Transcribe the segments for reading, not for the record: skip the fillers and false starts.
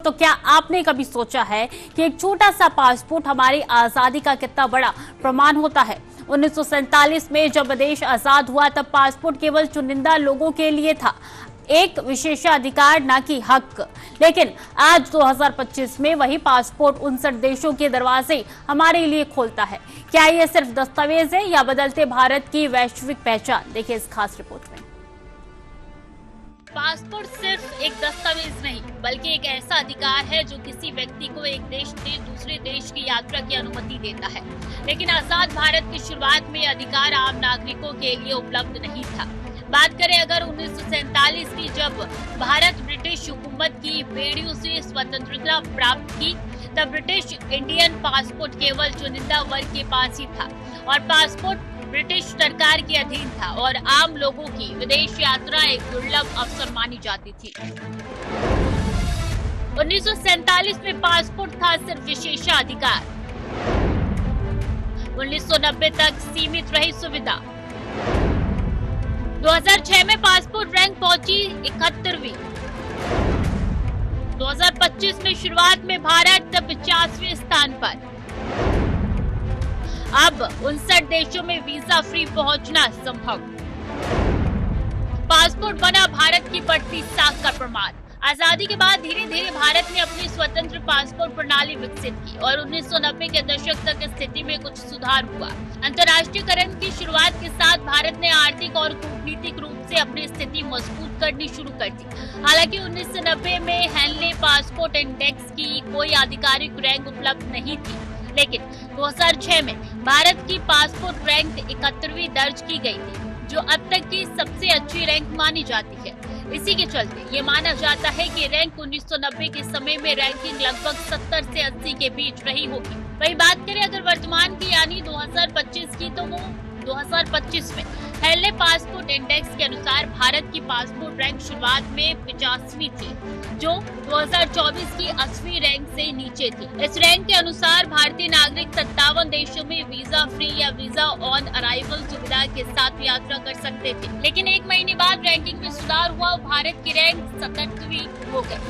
तो क्या आपने कभी सोचा है कि एक छोटा सा पासपोर्ट हमारी आजादी का कितना बड़ा प्रमाण होता है। 1947 में जब देश आजाद हुआ तब पासपोर्ट केवल चुनिंदा लोगों के लिए था, एक विशेषाधिकार ना कि हक। लेकिन आज 2025 में वही पासपोर्ट 59 देशों के दरवाजे हमारे लिए खोलता है। क्या ये सिर्फ दस्तावेज है या बदलते भारत की वैश्विक पहचान? देखिए इस खास रिपोर्ट में। पासपोर्ट सिर्फ एक दस्तावेज नहीं बल्कि एक ऐसा अधिकार है जो किसी व्यक्ति को एक देश से दूसरे देश की यात्रा की अनुमति देता है। लेकिन आजाद भारत की शुरुआत में अधिकार आम नागरिकों के लिए उपलब्ध नहीं था। बात करें अगर 1947 की, जब भारत ब्रिटिश हुकूमत की बेड़ियों से स्वतंत्रता प्राप्त की, तब ब्रिटिश इंडियन पासपोर्ट केवल चुनिंदा वर्ग के पास ही था और पासपोर्ट ब्रिटिश सरकार के अधीन था और आम लोगों की विदेश यात्रा एक दुर्लभ अवसर मानी जाती थी। 1947 में पासपोर्ट था सिर्फ विशेषाधिकार। 1990 तक सीमित रही सुविधा। 2006 में पासपोर्ट रैंक पहुंची 71वीं। 2025 में शुरुआत में भारत 50वें स्थान पर। अब 59 देशों में वीजा फ्री पहुंचना संभव। पासपोर्ट बना भारत की बढ़ती साख का प्रमाण। आजादी के बाद धीरे धीरे भारत ने अपनी स्वतंत्र पासपोर्ट प्रणाली विकसित की और 1990 के दशक तक स्थिति में कुछ सुधार हुआ। अंतर्राष्ट्रीयकरण की शुरुआत के साथ भारत ने आर्थिक और कूटनीतिक रूप से अपनी स्थिति मजबूत करनी शुरू कर दी। हालांकि 1990 में हेनले पासपोर्ट इंडेक्स की कोई आधिकारिक रैंक उपलब्ध नहीं थी, लेकिन 2006 में भारत की पासपोर्ट रैंक 71वीं दर्ज की गई थी, जो अब तक की सबसे अच्छी रैंक मानी जाती है। इसी के चलते ये माना जाता है कि रैंक 1990 के समय में रैंकिंग लगभग 70 से 80 के बीच रही होगी। वही बात करें अगर वर्तमान की यानी 2025 की, तो वो 2025 में हेनले पासपोर्ट इंडेक्स के अनुसार भारत की पासपोर्ट रैंक शुरुआत में 50वीं थी, जो 2024 की 80वीं रैंक से नीचे थी। इस रैंक के अनुसार भारतीय नागरिक 57 देशों में वीजा फ्री या वीजा ऑन अराइवल सुविधा के साथ यात्रा कर सकते थे। लेकिन एक महीने बाद रैंकिंग में सुधार हुआ और भारत की रैंक 67वीं हो गई।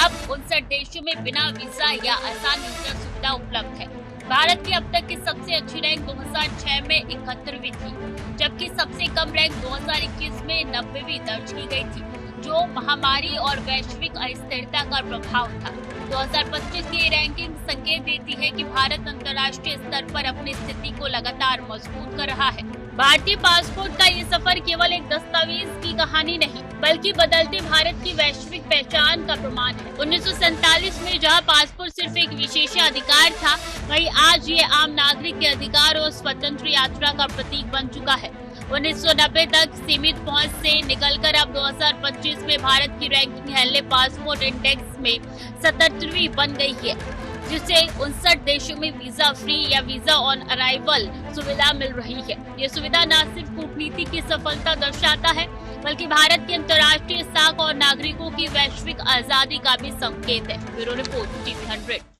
अब 59 देशों में बिना वीजा या आसान वीजा सुविधा उपलब्ध है। भारत की अब तक की सबसे अच्छी रैंक 2006 में 71वीं थी, जबकि सबसे कम रैंक 2021 में 90वीं दर्ज की गई थी, जो महामारी और वैश्विक अस्थिरता का प्रभाव था। 2025 की रैंकिंग संकेत देती है कि भारत अंतर्राष्ट्रीय स्तर पर अपनी स्थिति को लगातार मजबूत कर रहा है। भारतीय पासपोर्ट का ये सफर केवल एक दस्तावेज की कहानी नहीं, बल्कि बदलते भारत की वैश्विक पहचान का प्रमाण है। 1947 में जहां पासपोर्ट सिर्फ एक विशेषाधिकार था, वहीं आज ये आम नागरिक के अधिकार और स्वतंत्र यात्रा का प्रतीक बन चुका है। 1990 तक सीमित पहुंच से निकलकर अब 2025 में भारत की रैंकिंग हेनले पासपोर्ट इंडेक्स में 77वीं बन गई है, जिससे 59 देशों में वीजा फ्री या वीजा ऑन अराइवल सुविधा मिल रही है। ये सुविधा न सिर्फ कूटनीति की सफलता दर्शाता है, बल्कि भारत की अंतर्राष्ट्रीय साख और नागरिकों की वैश्विक आजादी का भी संकेत है। Bureau report, TV 100।